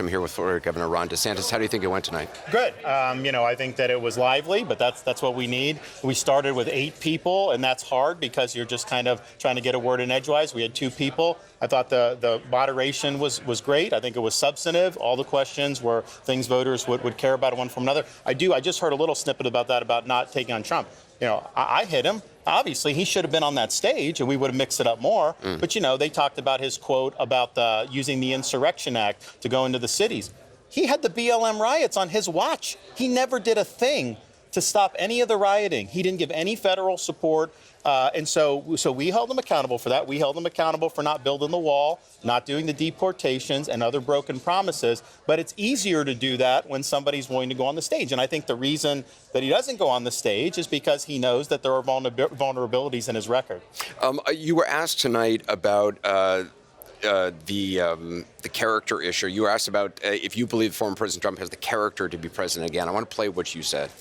here with Florida Governor Ron DeSantis. How do you think it went tonight? Good. I think that it was lively, but that's what we need. We started with 8 people, and that's hard because you're just kind of trying to get a word in edgewise. We had 2 people. I thought the moderation was great. I think it was substantive. All the questions were things voters would care about one from another. I just heard a little snippet about that, about not taking on Trump. I hit him. Obviously, he should have been on that stage, and we would have mixed it up more. But, they talked about his quote about using the Insurrection Act to go into the cities. He had the BLM riots on his watch. He never did a thing to stop any of the rioting. He didn't give any federal support. And so we held him accountable for that. We held him accountable for not building the wall, not doing the deportations and other broken promises. But it's easier to do that when somebody's willing to go on the stage. And I think the reason that he doesn't go on the stage is because he knows that there are vulnerabilities in his record. You were asked tonight about the character issue. You were asked about if you believe former President Trump has the character to be president again. I want to play what you said.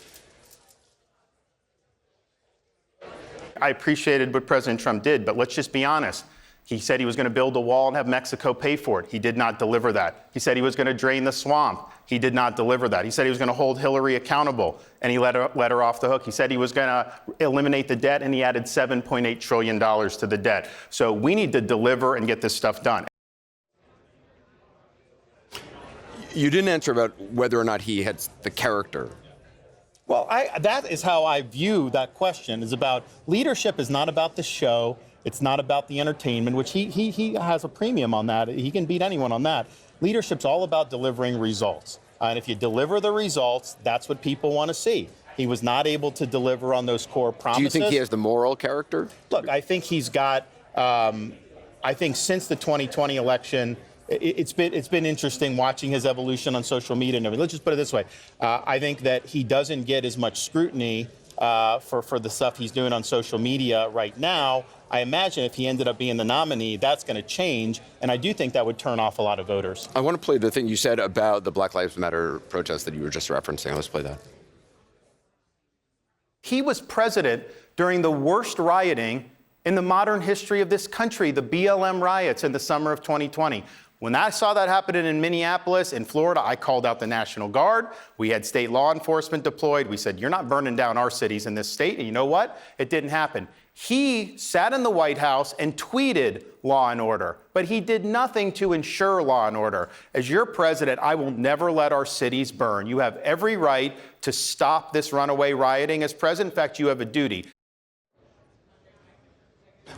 I appreciated what President Trump did, but let's just be honest. He said he was going to build a wall and have Mexico pay for it. He did not deliver that. He said he was going to drain the swamp. He did not deliver that. He said he was going to hold Hillary accountable, and he let her off the hook. He said he was going to eliminate the debt, and he added $7.8 trillion to the debt. So we need to deliver and get this stuff done. You didn't answer about whether or not he had the character. Well, that is how I view that question. Is about leadership is not about the show. It's not about the entertainment, which he has a premium on that. He can beat anyone on that. Leadership's all about delivering results. And if you deliver the results, that's what people want to see. He was not able to deliver on those core promises. Do you think he has the moral character? Look, I think he's got, I think since the 2020 election, it's been interesting watching his evolution on social media and everything. Let's just put it this way. I think that he doesn't get as much scrutiny for the stuff he's doing on social media right now. I imagine if he ended up being the nominee, that's going to change. And I do think that would turn off a lot of voters. I want to play the thing you said about the Black Lives Matter protest that you were just referencing. Let's play that. He was president during the worst rioting in the modern history of this country, the BLM riots in the summer of 2020. When I saw that happening in Minneapolis, in Florida, I called out the National Guard. We had state law enforcement deployed. We said, you're not burning down our cities in this state. And you know what? It didn't happen. He sat in the White House and tweeted law and order, but he did nothing to ensure law and order. As your president, I will never let our cities burn. You have every right to stop this runaway rioting as president. In fact, you have a duty.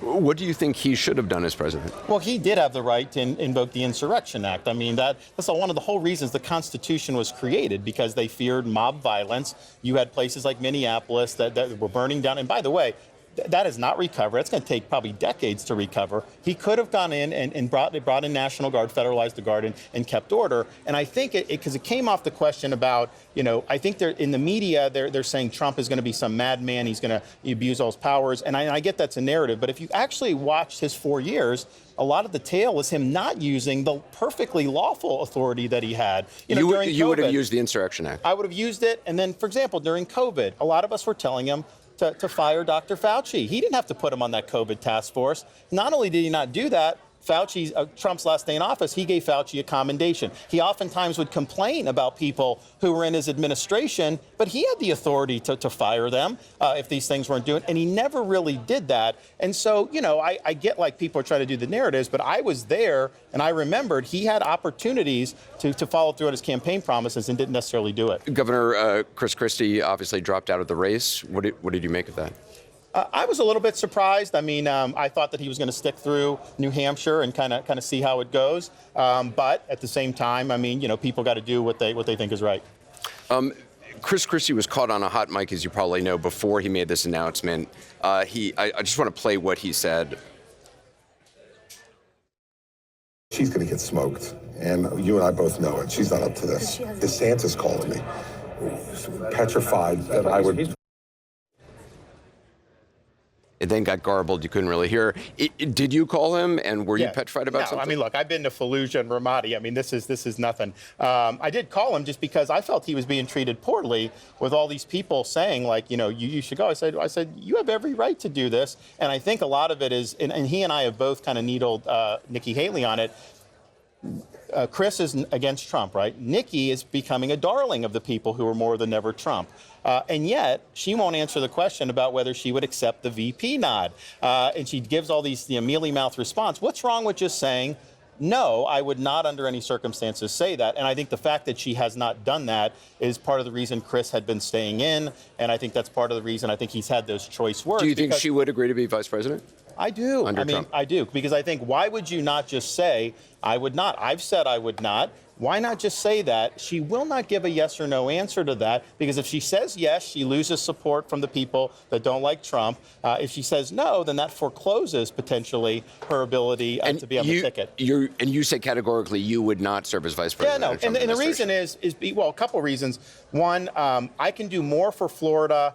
What do you think he should have done as president? Well, he did have the right to invoke the Insurrection Act. I mean, that's one of the whole reasons the Constitution was created, because they feared mob violence. You had places like Minneapolis that were burning down. And by the way, that has not recovered. It's going to take probably decades to recover. He could have gone in and brought in National Guard, federalized the Guard, and kept order. And I think because it came off the question about, I think they're in the media, they're saying Trump is going to be some madman. He's going to abuse all his powers. And I get that's a narrative. But if you actually watched his 4 years, a lot of the tale was him not using the perfectly lawful authority that he had. During COVID, you would have used the Insurrection Act. I would have used it. And then, for example, during COVID, a lot of us were telling him to fire Dr. Fauci. He didn't have to put him on that COVID task force. Not only did he not do that, Fauci's Trump's last day in office, he gave Fauci a commendation. He oftentimes would complain about people who were in his administration, but he had the authority to fire them if these things weren't doing, and he never really did that. And so, I get like people are trying to do the narratives, but I was there, and I remembered he had opportunities to follow through on his campaign promises and didn't necessarily do it. Governor Chris Christie obviously dropped out of the race. What did you make of that? I was a little bit surprised. I mean, I thought that he was going to stick through New Hampshire and kind of see how it goes. But at the same time, I mean, people got to do what they think is right. Chris Christie was caught on a hot mic, as you probably know, before he made this announcement. I just want to play what he said. She's going to get smoked, and you and I both know it. She's not up to this. DeSantis called me, petrified that I would. It then got garbled. You couldn't really hear. Did you call him, and were you petrified about something? I mean, look, I've been to Fallujah and Ramadi. I mean, this is nothing. I did call him just because I felt he was being treated poorly with all these people saying, like, you should go. I said, you have every right to do this. And I think a lot of it is, and he and I have both kind of needled Nikki Haley on it. Chris is against Trump, right? Nikki is becoming a darling of the people who are more than ever Trump. And yet, she won't answer the question about whether she would accept the VP nod. And she gives all these mealy-mouthed response. What's wrong with just saying, no, I would not under any circumstances say that. And I think the fact that she has not done that is part of the reason Chris had been staying in. And I think that's part of the reason I think he's had those choice words. Do you think she would agree to be vice president? I do. Trump. I do. Because I think, why would you not just say, I would not? I've said I would not. Why not just say that? She will not give a yes or no answer to that, because if she says yes, she loses support from the people that don't like Trump. If she says no, then that forecloses potentially her ability to be on the ticket. And you say categorically you would not serve as vice president. Yeah, no. And the reason is well, a couple reasons. One, I can do more for Florida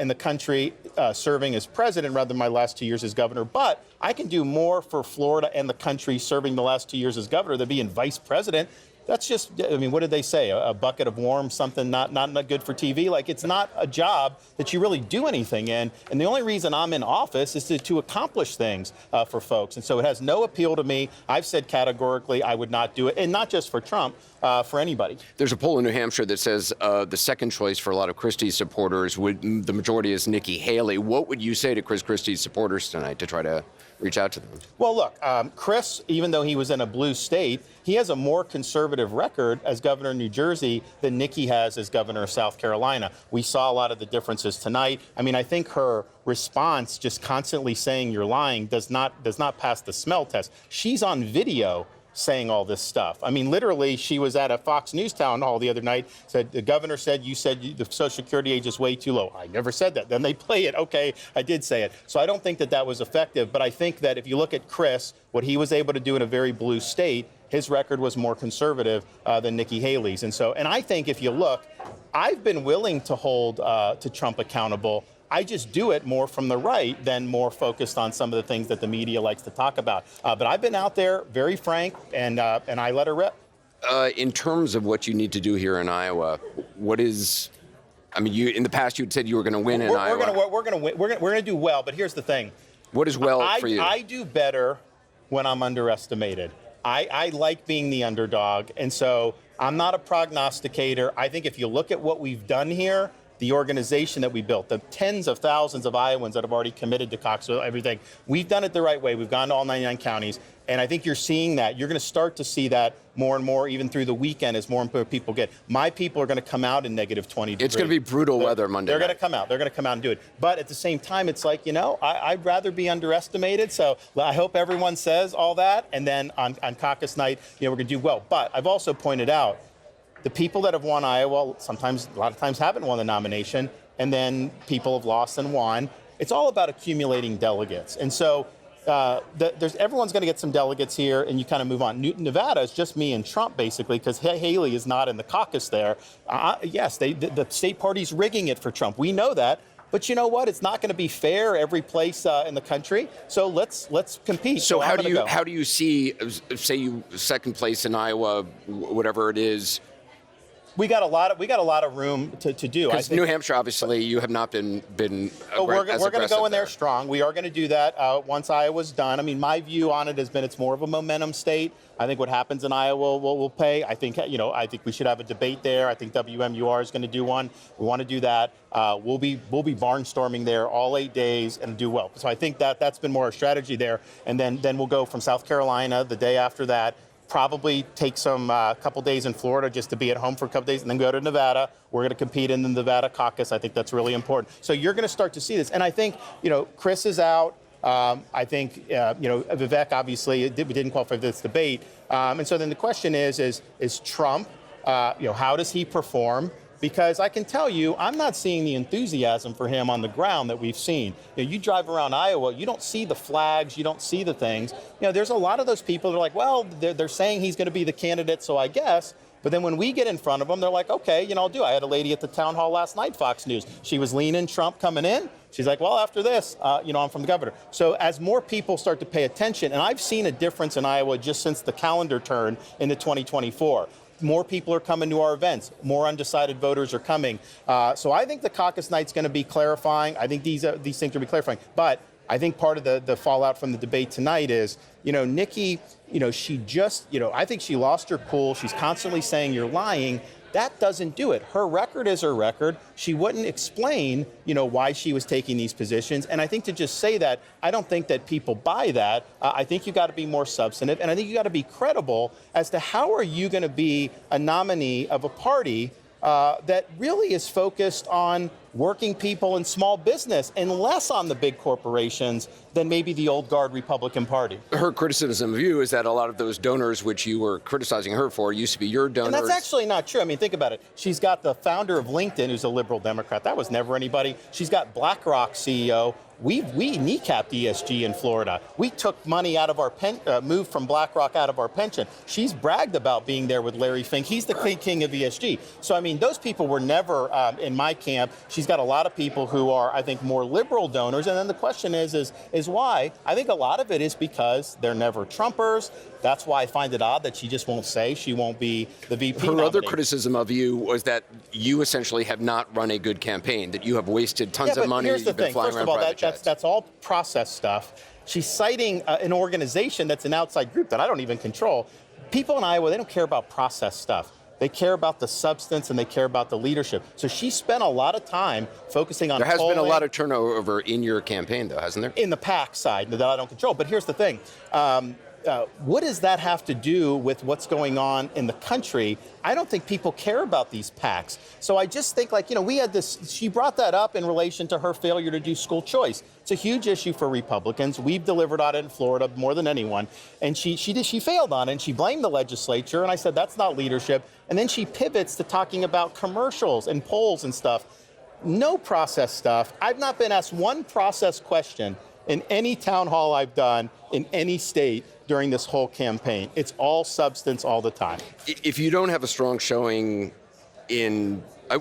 in the country serving as president rather than my last 2 years as governor. But I can do more for Florida and the country serving the last 2 years as governor than being vice president. That's just, I mean, what did they say? A bucket of warm something not good for TV? Like, it's not a job that you really do anything in. And the only reason I'm in office is to accomplish things for folks. And so it has no appeal to me. I've said categorically I would not do it. And not just for Trump, for anybody. There's a poll in New Hampshire that says the second choice for a lot of Christie's supporters, the majority is Nikki Haley. What would you say to Chris Christie's supporters tonight to try to reach out to them? Well, look, Chris, even though he was in a blue state, he has a more conservative record as governor of New Jersey than Nikki has as governor of South Carolina. We saw a lot of the differences tonight. I mean, I think her response, just constantly saying you're lying, does not pass the smell test. She's on video saying all this stuff. I mean, literally, she was at a Fox News town hall the other night, said, the governor said, you said the Social Security age is way too low. I never said that. Then they play it. Okay, I did say it. So I don't think that was effective. But I think that if you look at Chris, what he was able to do in a very blue state, his record was more conservative than Nikki Haley's. And I think if you look, I've been willing to hold to Trump accountable. I just do it more from the right than more focused on some of the things that the media likes to talk about. But I've been out there very frank, and I let her rip. In terms of what you need to do here in Iowa, what is? I mean, in the past you'd said you were going to win in Iowa. We're going to win. We're going to do well. But here's the thing. What is well for you? I do better when I'm underestimated. I like being the underdog, and so I'm not a prognosticator. I think if you look at what we've done here, the organization that we built, the tens of thousands of Iowans that have already committed to caucus, everything, we've done it the right way. We've gone to all 99 counties. And I think you're seeing that. You're going to start to see that more and more, even through the weekend, as more and more people get. My people are going to come out in negative 20 degrees. It's going to be brutal weather Monday They're night. going to come out. They're going to come out and do it. But at the same time, it's like, I'd rather be underestimated. So I hope everyone says all that. And then on caucus night, we're going to do well. But I've also pointed out, the people that have won Iowa, a lot of times haven't won the nomination, and then people have lost and won. It's all about accumulating delegates. And so everyone's going to get some delegates here, and you kind of move on. Nevada is just me and Trump, basically, because Haley is not in the caucus there. Yes, the state party's rigging it for Trump. We know that. But you know what? It's not going to be fair every place in the country. So let's compete. So how do you see, say you second place in Iowa, whatever it is? We got a lot of room to do. Because New Hampshire, obviously, you have not been we're going to go in there strong. We are going to do that once Iowa's done. I mean, my view on it has been it's more of a momentum state. I think what happens in Iowa will pay. I think we should have a debate there. I think WMUR is going to do one. We want to do that. We'll be barnstorming there all 8 days and do well. So I think that's been more our strategy there. And then we'll go from South Carolina the day after that. Probably take some couple days in Florida just to be at home for a couple days, and then go to Nevada. We're going to compete in the Nevada caucus. I think that's really important. So you're going to start to see this. And I think, Chris is out. I think, Vivek, obviously, we didn't qualify for this debate. And so then the question is Trump, how does he perform? Because I can tell you, I'm not seeing the enthusiasm for him on the ground that we've seen. You drive around Iowa, you don't see the flags, you don't see the things. There's a lot of those people that are like, well, they're saying he's going to be the candidate, so I guess. But then when we get in front of them, they're like, okay, I'll do. I had a lady at the town hall last night, Fox News. She was leaning Trump coming in. She's like, well, after this, I'm from the governor. So as more people start to pay attention, and I've seen a difference in Iowa just since the calendar turned into 2024. More people are coming to our events. More undecided voters are coming. So I think the caucus night's going to be clarifying. I think these things will be clarifying. But I think part of the fallout from the debate tonight is, Nikki, she just, I think she lost her cool. She's constantly saying you're lying. That doesn't do it. Her record is her record. She wouldn't explain, why she was taking these positions. And I think to just say that, I don't think that people buy that. I think you got to be more substantive. And I think you got to be credible as to how are you going to be a nominee of a party that really is focused on working people and small business and less on the big corporations than maybe the old guard Republican Party. Her criticism of you is that a lot of those donors, which you were criticizing her for, used to be your donors. And that's actually not true. I mean, think about it. She's got the founder of LinkedIn, who's a liberal Democrat. That was never anybody. She's got BlackRock CEO. We kneecapped ESG in Florida. We took money out of our moved from BlackRock out of our pension. She's bragged about being there with Larry Fink. He's the king of ESG. So, I mean, those people were never in my camp. She's got a lot of people who are, I think, more liberal donors. And then the question is why? I think a lot of it is because they're never Trumpers. That's why I find it odd that she just won't say she won't be the VP Her nominee. other criticism of you was that you essentially have not run a good campaign, that you have wasted tons of money. Here's the You've been thing. flying First around of all, private jets. that's all process stuff. She's citing an organization that's an outside group that I don't even control. People in Iowa, they don't care about process stuff. They care about the substance and they care about the leadership. So she spent a lot of time focusing on There has been a polling lot of turnover in your campaign, though, hasn't there? in the PAC side that I don't control. But here's the thing. What does that have to do with what's going on in the country? I don't think people care about these PACs. So I just think, we had this, she brought that up in relation to her failure to do school choice. It's a huge issue for Republicans. We've delivered on it in Florida more than anyone. And she failed on it, and she blamed the legislature. And I said, that's not leadership. And then she pivots to talking about commercials and polls and stuff. No process stuff. I've not been asked one process question in any town hall I've done in any state during this whole campaign. It's all substance all the time. If you don't have a strong showing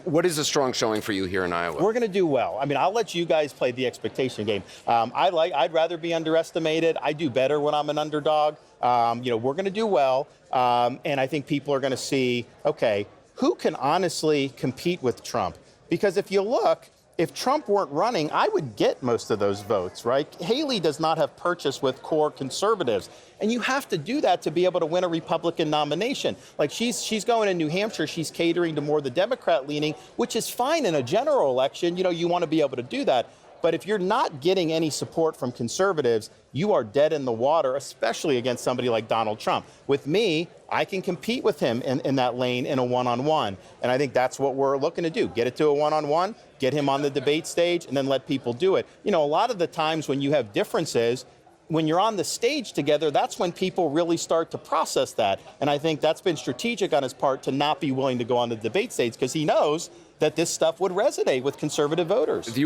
what is a strong showing for you here in Iowa? We're going to do well. I mean, I'll let you guys play the expectation game. I'd rather be underestimated. I do better when I'm an underdog. We're going to do well. And I think people are going to see, okay, who can honestly compete with Trump? Because if you look, if Trump weren't running, I would get most of those votes, right? Haley does not have purchase with core conservatives. And you have to do that to be able to win a Republican nomination. Like she's going in New Hampshire, she's catering to more the Democrat leaning, which is fine in a general election. You want to be able to do that. But if you're not getting any support from conservatives, you are dead in the water, especially against somebody like Donald Trump. With me, I can compete with him in that lane in a one-on-one. And I think that's what we're looking to do. Get it to a one-on-one, get him on the debate stage, and then let people do it. A lot of the times when you have differences, when you're on the stage together, that's when people really start to process that. And I think that's been strategic on his part to not be willing to go on the debate stage because he knows that this stuff would resonate with conservative voters.